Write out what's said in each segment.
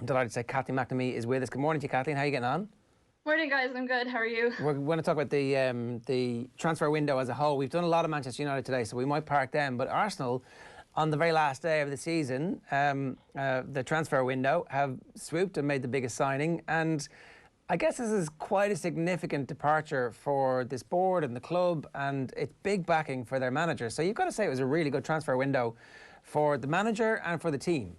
I'm delighted to say Kathleen McNamee is with us. Good morning to you, Kathleen. How are you getting on? Morning, guys. I'm good. How are you? We're going to talk about the transfer window as a whole. We've done a lot of Manchester United today, so we might park them. But Arsenal, on the very last day of the season, the transfer window, have swooped and made the biggest signing. And I guess this is quite a significant departure for this board and the club, and it's big backing for their manager. So you've got to say it was a really good transfer window for the manager and for the team.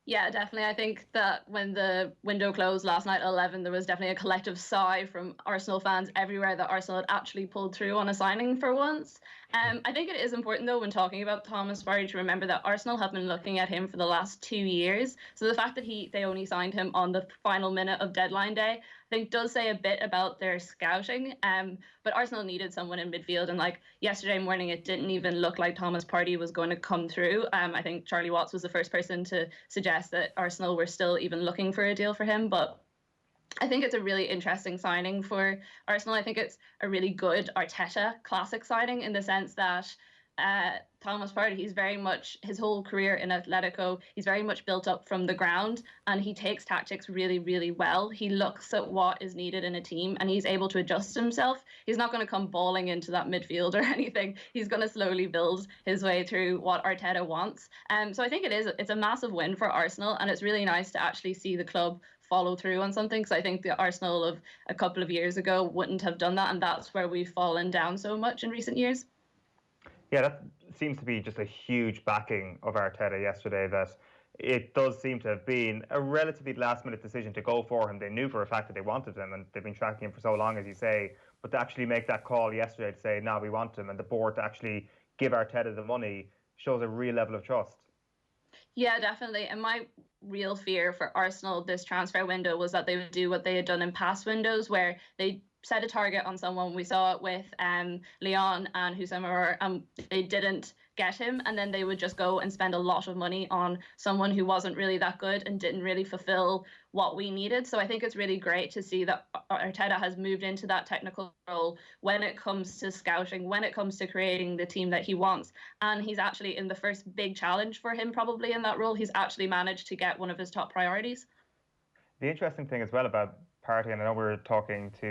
Yeah, definitely. I think that when the window closed last night at 11, there was definitely a collective sigh from Arsenal fans everywhere that Arsenal had actually pulled through on a signing for once. I think it is important, though, when talking about Thomas Partey, to remember that Arsenal have been looking at him for the last 2 years. So the fact that they only signed him on the final minute of deadline day, I think does say a bit about their scouting. But Arsenal needed someone in midfield, and like yesterday morning, it didn't even look like Thomas Partey was going to come through. I think Charlie Watts was the first person to suggest that Arsenal were still even looking for a deal for him, but I think it's a really interesting signing for Arsenal. I think it's a really good Arteta classic signing in the sense that Thomas Partey, he's very much, his whole career in Atletico, he's very much built up from the ground, and he takes tactics really, really well. He looks at what is needed in a team and he's able to adjust himself. He's not going to come bawling into that midfield or anything. He's going to slowly build his way through what Arteta wants. So I think it's a massive win for Arsenal, and it's really nice to actually see the club follow through on something, because I think the Arsenal of a couple of years ago wouldn't have done that, and that's where we've fallen down so much in recent years. Yeah, that seems to be just a huge backing of Arteta yesterday, that it does seem to have been a relatively last-minute decision to go for him. They knew for a fact that they wanted him, and they've been tracking him for so long, as you say, but to actually make that call yesterday to say, no, we want him, and the board to actually give Arteta the money shows a real level of trust. Yeah, definitely. And my real fear for Arsenal this transfer window was that they would do what they had done in past windows, where they set a target on someone. We saw it with Leon and Hussein, and they didn't get him, and then they would just go and spend a lot of money on someone who wasn't really that good and didn't really fulfill what we needed. So I think it's really great to see that Arteta has moved into that technical role when it comes to scouting, when it comes to creating the team that he wants. And he's actually, in the first big challenge for him probably in that role, he's actually managed to get one of his top priorities. The interesting thing as well about Partey, and I know we were talking to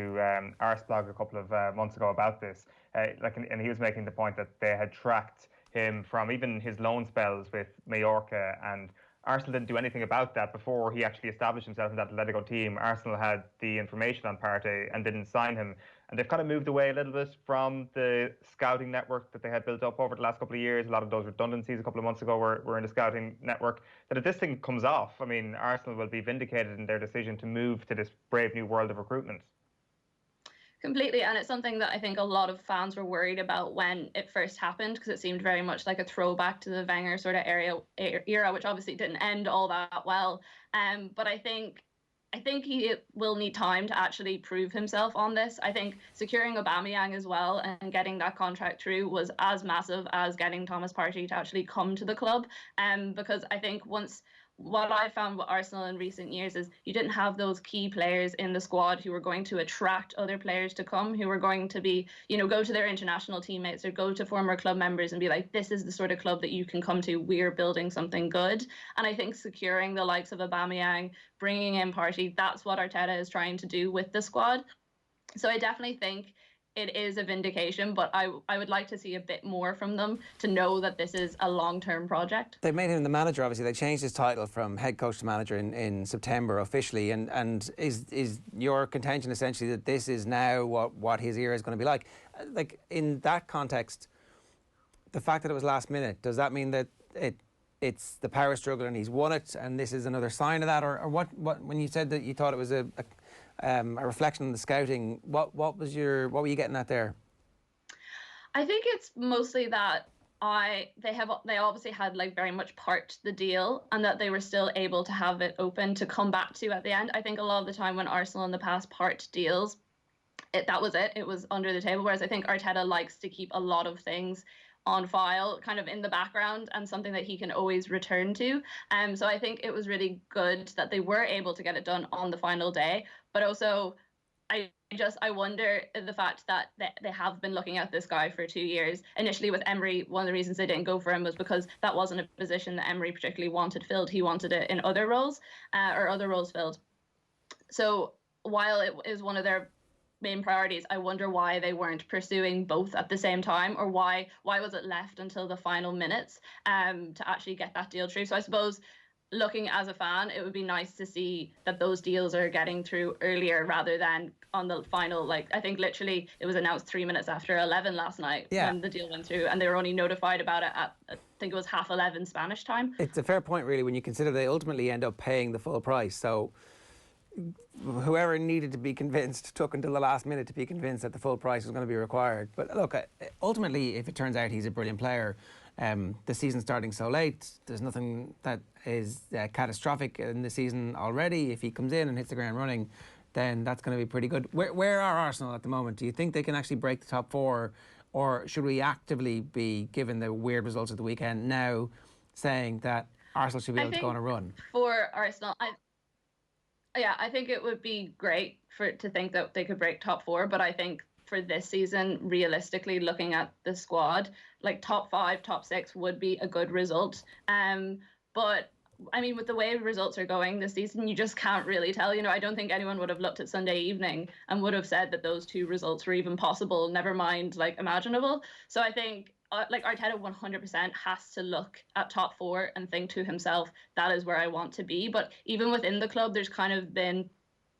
Arseblog a couple of months ago about this, and he was making the point that they had tracked him from even his loan spells with Mallorca, and Arsenal didn't do anything about that before he actually established himself in that Atletico team. Arsenal had the information on Partey and didn't sign him, and they've kind of moved away a little bit from the scouting network that they had built up over the last couple of years. A lot of those redundancies a couple of months ago were in the scouting network. That if this thing comes off, I mean, Arsenal will be vindicated in their decision to move to this brave new world of recruitment. Completely, and it's something that I think a lot of fans were worried about when it first happened, because it seemed very much like a throwback to the Wenger sort of era, which obviously didn't end all that well. But I think he will need time to actually prove himself on this. I think securing Aubameyang as well and getting that contract through was as massive as getting Thomas Partey to actually come to the club. Because I think what I found with Arsenal in recent years is you didn't have those key players in the squad who were going to attract other players to come, who were going to be, go to their international teammates or go to former club members and be like, this is the sort of club that you can come to. We're building something good. And I think securing the likes of Aubameyang, bringing in Partey, that's what Arteta is trying to do with the squad. So I definitely think it is a vindication, but I would like to see a bit more from them to know that this is a long-term project. They made him the manager, obviously. They changed his title from head coach to manager in September officially. And is your contention essentially that this is now what his era is going to be like? Like, in that context, the fact that it was last minute, does that mean that it's the power struggle and he's won it and this is another sign of that? Or what when you said that you thought it was a reflection on the scouting, what were you getting at there? I think it's mostly that they obviously had like very much parked the deal, and that they were still able to have it open to come back to at the end. I think a lot of the time when Arsenal in the past parked deals, that was it was under the table, whereas I think Arteta likes to keep a lot of things on file, kind of in the background, and something that he can always return to. So I think it was really good that they were able to get it done on the final day, but also I wonder the fact that they have been looking at this guy for 2 years. Initially with Emery, one of the reasons they didn't go for him was because that wasn't a position that Emery particularly wanted filled. He wanted it in other roles, or other roles filled. So while it is one of their main priorities, I wonder why they weren't pursuing both at the same time, or why was it left until the final minutes to actually get that deal through. So I suppose, looking as a fan, it would be nice to see that those deals are getting through earlier rather than on the final. Like, I think literally it was announced 3 minutes after 11 last night when the deal went through, and they were only notified about it at, I think it was 11:30 Spanish time. It's a fair point, really, when you consider they ultimately end up paying the full price. So whoever needed to be convinced took until the last minute to be convinced that the full price was going to be required. But look, ultimately, if it turns out he's a brilliant player, the season's starting so late, there's nothing that is catastrophic in the season already. If he comes in and hits the ground running, then that's going to be pretty good. Where are Arsenal at the moment? Do you think they can actually break the top four, or should we actively be, given the weird results of the weekend, now saying that Arsenal should be able to go on a run? For Arsenal, I think it would be great to think that they could break top four, but I think for this season, realistically, looking at the squad, like top 5, top 6 would be a good result. But I mean, with the way results are going this season, you just can't really tell. I don't think anyone would have looked at Sunday evening and would have said that those 2 results were even possible, never mind like imaginable. So I think like Arteta 100% has to look at top 4 and think to himself, that is where I want to be. But even within the club, there's kind of been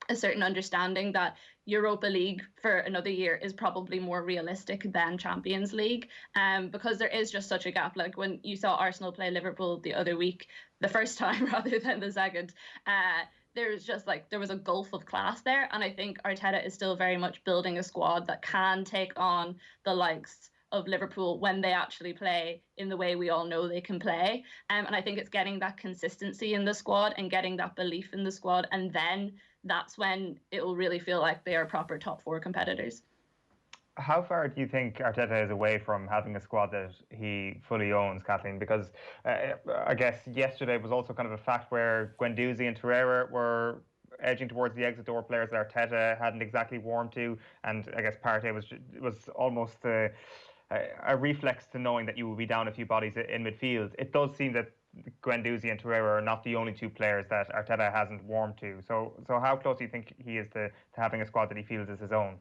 a certain understanding that Europa League for another year is probably more realistic than Champions League, because there is just such a gap. Like when you saw Arsenal play Liverpool the other week, the first time rather than the second, there's just there was a gulf of class there. And I think Arteta is still very much building a squad that can take on the likes of Liverpool when they actually play in the way we all know they can play. And I think it's getting that consistency in the squad and getting that belief in the squad, and then that's when it will really feel like they are proper top 4 competitors. How far do you think Arteta is away from having a squad that he fully owns, Kathleen? Because I guess yesterday was also kind of a fact where Guendouzi and Torreira were edging towards the exit door, players that Arteta hadn't exactly warmed to, and I guess Partey was almost a reflex to knowing that you will be down a few bodies in midfield. It does seem that Guendouzi and Torreira are not the only 2 players that Arteta hasn't warmed to. So how close do you think he is to having a squad that he feels is his own?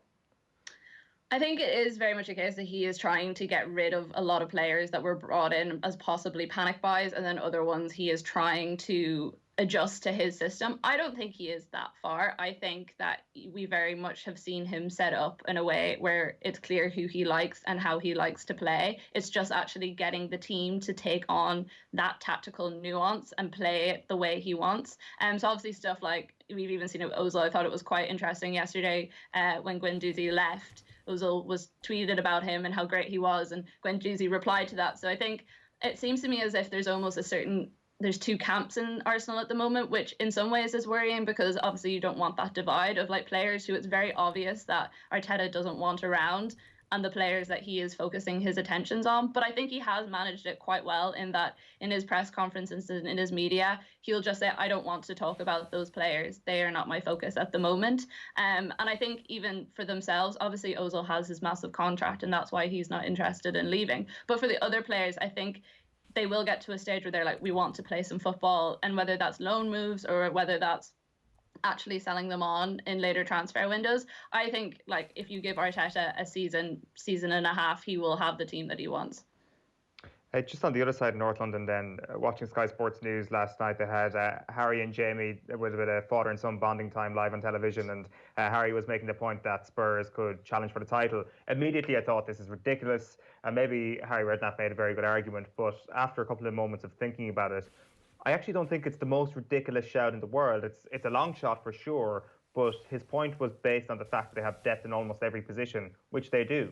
I think it is very much a case that he is trying to get rid of a lot of players that were brought in as possibly panic buys, and then other ones he is trying to adjust to his system. I don't think he is that far. I think that we very much have seen him set up in a way where it's clear who he likes and how he likes to play. It's just actually getting the team to take on that tactical nuance and play it the way he wants. So obviously stuff like we've even seen it with Ozil. I thought it was quite interesting yesterday when Guendouzi left. Ozil was tweeted about him and how great he was, and Guendouzi replied to that. So I think it seems to me as if there's almost there's 2 camps in Arsenal at the moment, which in some ways is worrying, because obviously you don't want that divide of players who it's very obvious that Arteta doesn't want around, and the players that he is focusing his attentions on. But I think he has managed it quite well in that in his press conferences and in his media, he'll just say, I don't want to talk about those players. They are not my focus at the moment. And I think even for themselves, obviously Ozil has his massive contract and that's why he's not interested in leaving. But for the other players, I think they will get to a stage where they're like, we want to play some football. And whether that's loan moves or whether that's actually selling them on in later transfer windows, I think if you give Arteta a season and a half, he will have the team that he wants. Just on the other side of North London then, watching Sky Sports News last night, they had Harry and Jamie with a bit of father and son bonding time live on television, and Harry was making the point that Spurs could challenge for the title. Immediately I thought, this is ridiculous, and maybe Harry Redknapp made a very good argument, but after a couple of moments of thinking about it, I actually don't think it's the most ridiculous shout in the world. It's a long shot for sure, but his point was based on the fact that they have depth in almost every position, which they do.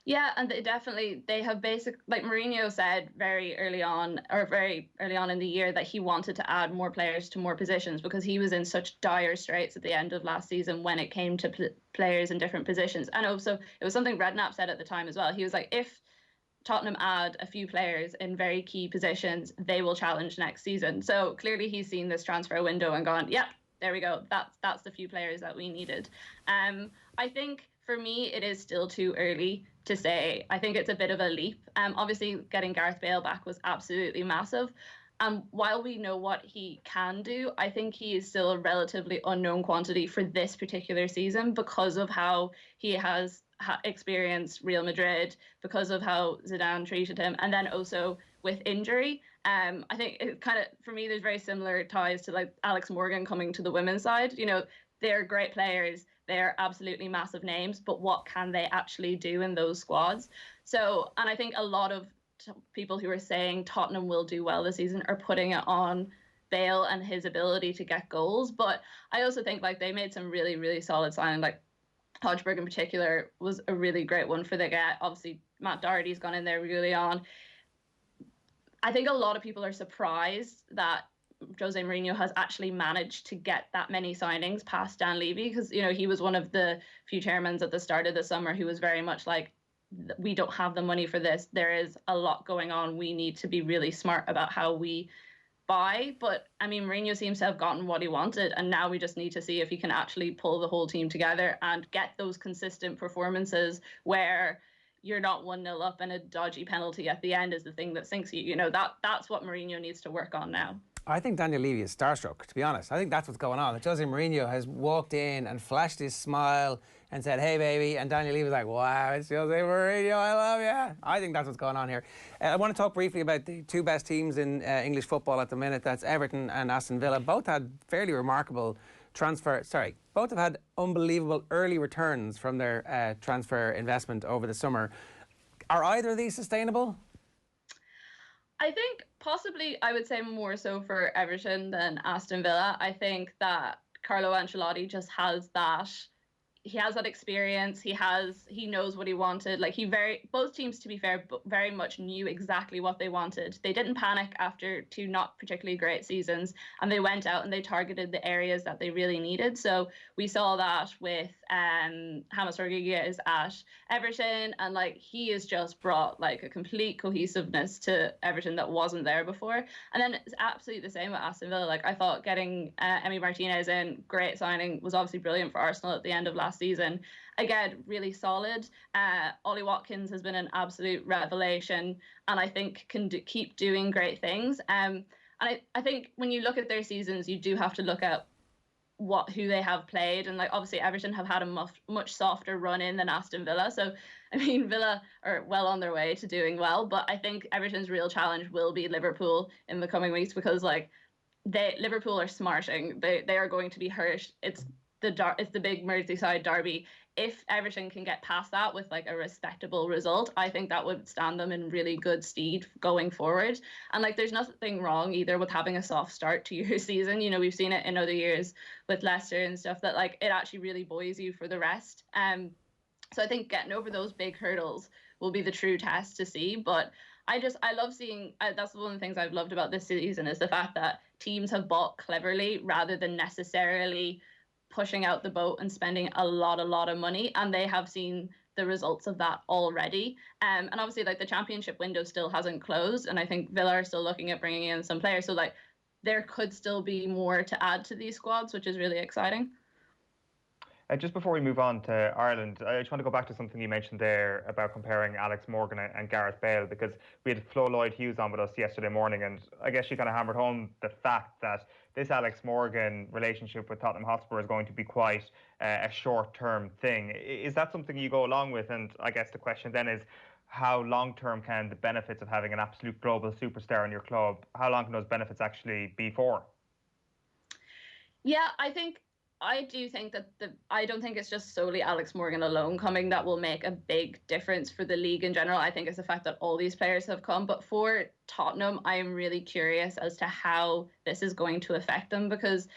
Yeah, and they have Mourinho said very early on in the year that he wanted to add more players to more positions because he was in such dire straits at the end of last season when it came to players in different positions. And also, it was something Redknapp said at the time as well. He was like, if Tottenham add a few players in very key positions, they will challenge next season. So clearly he's seen this transfer window and gone, yeah, there we go. That's the few players that we needed. I think for me, it is still too early to say. I think it's a bit of a leap. Obviously, getting Gareth Bale back was absolutely massive. And while we know what he can do, I think he is still a relatively unknown quantity for this particular season because of how he has experienced Real Madrid, because of how Zidane treated him, and then also with injury. I think it kind of, for me, there's very similar ties to like Alex Morgan coming to the women's side. You know, they're great players. They're absolutely massive names, but what can they actually do in those squads? So, and I think a lot of people who are saying Tottenham will do well this season are putting it on Bale and his ability to get goals. But I also think like they made some really, really solid signings. Like Hodgberg in particular was a really great one for the get. Obviously, Matt Doherty's gone in there really on. I think a lot of people are surprised that Jose Mourinho has actually managed to get that many signings past Dan Levy, because, you know, he was one of the few chairmen at the start of the summer who was very much like, we don't have the money for this. There is a lot going on. We need to be really smart about how we buy. But I mean, Mourinho seems to have gotten what he wanted, and now we just need to see if he can actually pull the whole team together and get those consistent performances where you're not 1-0 up and a dodgy penalty at the end is the thing that sinks you. You know, that's what Mourinho needs to work on now. I think Daniel Levy is starstruck, to be honest. I think that's what's going on. That Jose Mourinho has walked in and flashed his smile and said, "Hey, baby," and Daniel Levy was like, "Wow, it's Jose Mourinho, I love you." I think that's what's going on here. I want to talk briefly about the two best teams in English football at the minute. That's Everton and Aston Villa. Both had fairly remarkable both have had unbelievable early returns from their transfer investment over the summer. Are either of these sustainable? I think possibly I would say more so for Everton than Aston Villa. I think that Carlo Ancelotti just has that. He has that experience. He knows what he wanted. Like both teams, to be fair, very much knew exactly what they wanted. They didn't panic after two not particularly great seasons, and they went out and they targeted the areas that they really needed. So we saw that with James Rodriguez at Everton, and like he has just brought like a complete cohesiveness to Everton that wasn't there before. And then it's absolutely the same with Aston Villa. Like I thought getting Emi Martinez in, great signing, was obviously brilliant for Arsenal at the end of last season. Again, really solid. Ollie Watkins has been an absolute revelation, and I think can keep doing great things. And I think when you look at their seasons, you do have to look at who they have played, and like obviously Everton have had a much softer run in than Aston Villa. So I mean, Villa are well on their way to doing well, but I think Everton's real challenge will be Liverpool in the coming weeks, because like Liverpool are smarting. They are going to be hurt. It's the big Merseyside derby. If Everton can get past that with like a respectable result, I think that would stand them in really good stead going forward. And like there's nothing wrong either with having a soft start to your season. You know, we've seen it in other years with Leicester and stuff, that like it actually really buoys you for the rest. So I think getting over those big hurdles will be the true test to see. But I love seeing, that's one of the things I've loved about this season, is the fact that teams have bought cleverly rather than necessarily pushing out the boat and spending a lot of money, and they have seen the results of that already. And obviously like the championship window still hasn't closed, and I think Villa are still looking at bringing in some players, so like there could still be more to add to these squads, which is really exciting. Just before we move on to Ireland, I just want to go back to something you mentioned there about comparing Alex Morgan and Gareth Bale, because we had Flo Lloyd-Hughes on with us yesterday morning, and I guess she kind of hammered home the fact that this Alex Morgan relationship with Tottenham Hotspur is going to be quite a short-term thing. Is that something you go along with? And I guess the question then is, how long-term can the benefits of having an absolute global superstar in your club, how long can those benefits actually be for? Yeah, I do think that I don't think it's just solely Alex Morgan alone coming that will make a big difference for the league in general. I think it's the fact that all these players have come. But for Tottenham, I am really curious as to how this is going to affect them, because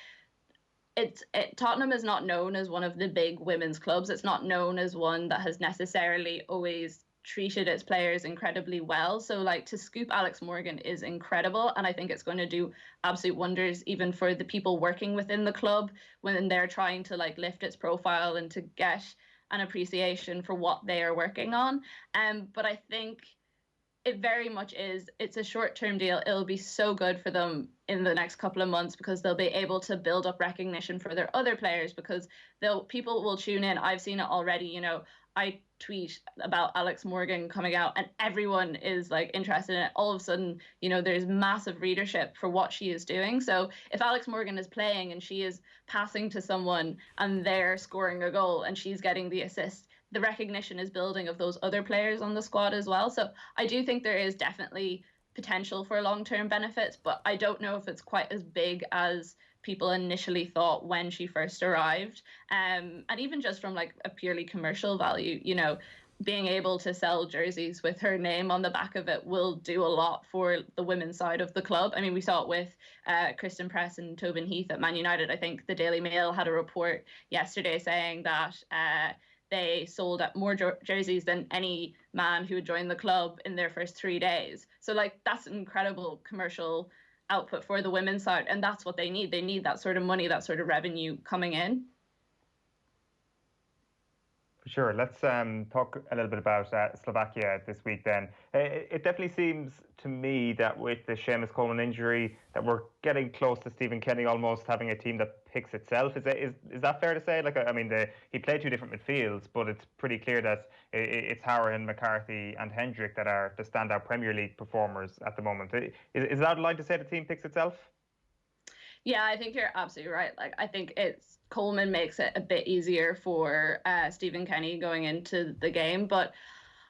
Tottenham is not known as one of the big women's clubs. It's not known as one that has necessarily always treated its players incredibly well. So like to scoop Alex Morgan is incredible, and I think it's going to do absolute wonders even for the people working within the club when they're trying to like lift its profile and to get an appreciation for what they are working on. But I think it very much is. It's a short-term deal. It'll be so good for them in the next couple of months because they'll be able to build up recognition for their other players because people will tune in. I've seen it already. You know, I tweet about Alex Morgan coming out and everyone is like interested in it. All of a sudden, you know, there's massive readership for what she is doing. So if Alex Morgan is playing and she is passing to someone and they're scoring a goal and she's getting the assist, the recognition is building of those other players on the squad as well. So I do think there is definitely potential for long-term benefits, but I don't know if it's quite as big as people initially thought when she first arrived. And even just from like a purely commercial value, you know, being able to sell jerseys with her name on the back of it will do a lot for the women's side of the club. I mean, we saw it with Kristen Press and Tobin Heath at Man United. I think the Daily Mail had a report yesterday saying that they sold up more jerseys than any man who had joined the club in their first 3 days. So like that's an incredible commercial output for the women's side, and that's what they need. They need that sort of money, that sort of revenue coming in. For sure. Let's talk a little bit about Slovakia this week then. It definitely seems to me that with the Seamus Coleman injury that we're getting close to Stephen Kenny almost having a team that picks itself. Is that fair to say? Like, I mean, he played two different midfields, but it's pretty clear that it's Howarth, McCarthy and Hendrick that are the standout Premier League performers at the moment. Is that a line to say the team picks itself? Yeah, I think you're absolutely right. Like, I think Coleman makes it a bit easier for Stephen Kenny going into the game, but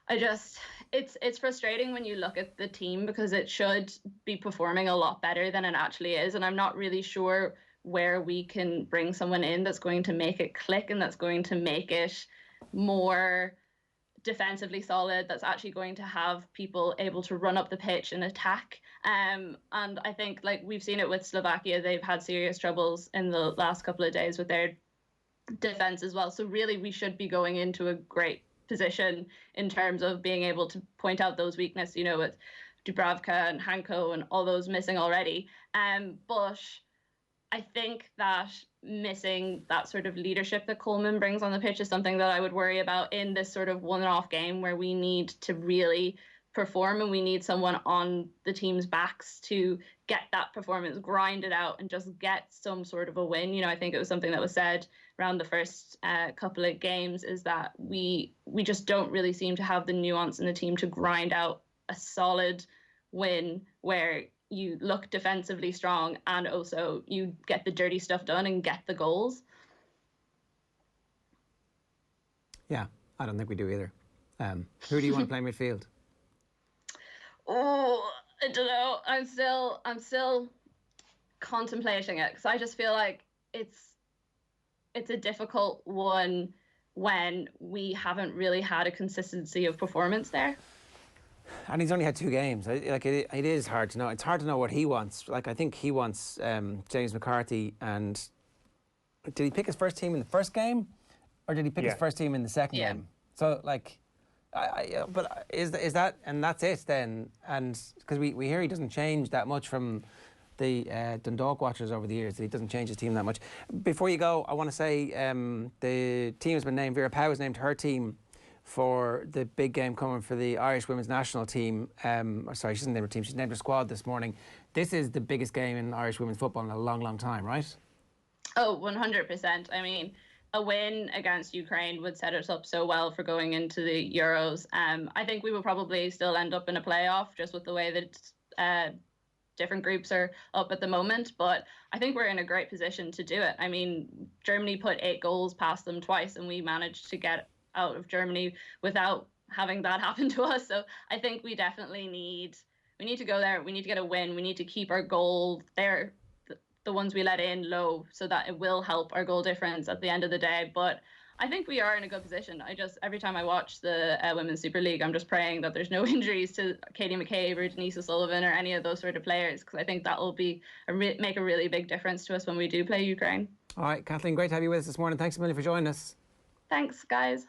it's frustrating when you look at the team because it should be performing a lot better than it actually is, and I'm not really sure where we can bring someone in that's going to make it click and that's going to make it more defensively solid, that's actually going to have people able to run up the pitch and attack. And I think, like, we've seen it with Slovakia, they've had serious troubles in the last couple of days with their defense as well. So really we should be going into a great position in terms of being able to point out those weaknesses, you know, with Dubravka and Hanko and all those missing already. But I think that missing that sort of leadership that Coleman brings on the pitch is something that I would worry about in this sort of one-off game where we need to really perform and we need someone on the team's backs to get that performance, grind it out and just get some sort of a win. You know, I think it was something that was said around the first couple of games is that we just don't really seem to have the nuance in the team to grind out a solid win where you look defensively strong and also you get the dirty stuff done and get the goals. Yeah, I don't think we do either. Who do you want to play midfield? Oh, I don't know. I'm still contemplating it because I just feel like it's a difficult one when we haven't really had a consistency of performance there. And he's only had 2 games. It is hard to know. It's hard to know what he wants. Like, I think he wants James McCarthy. And did he pick his first team in the first game, or did he pick his first team in the second game? So, like, but is that, and that's it then? And because we hear he doesn't change that much from the Dundalk watchers over the years, that he doesn't change his team that much. Before you go, I want to say the team has been named. Vera Pauw has named her team for the big game coming for the Irish women's national team. Sorry, she doesn't name her team, she's named her squad this morning. This is the biggest game in Irish women's football in a long, long time, right? Oh, 100%. I mean, a win against Ukraine would set us up so well for going into the Euros. I think we will probably still end up in a playoff just with the way that different groups are up at the moment, but I think we're in a great position to do it. I mean, Germany put 8 goals past them twice and we managed to get out of Germany without having that happen to us. So I think we definitely need to go there. We need to get a win. We need to keep our goal there, the ones we let in, low, so that it will help our goal difference at the end of the day. But I think we are in a good position. Every time I watch the Women's Super League, I'm just praying that there's no injuries to Katie McCabe or Denise O'Sullivan or any of those sort of players, because I think that will be make a really big difference to us when we do play Ukraine. All right, Kathleen, great to have you with us this morning. Thanks a million for joining us. Thanks, guys.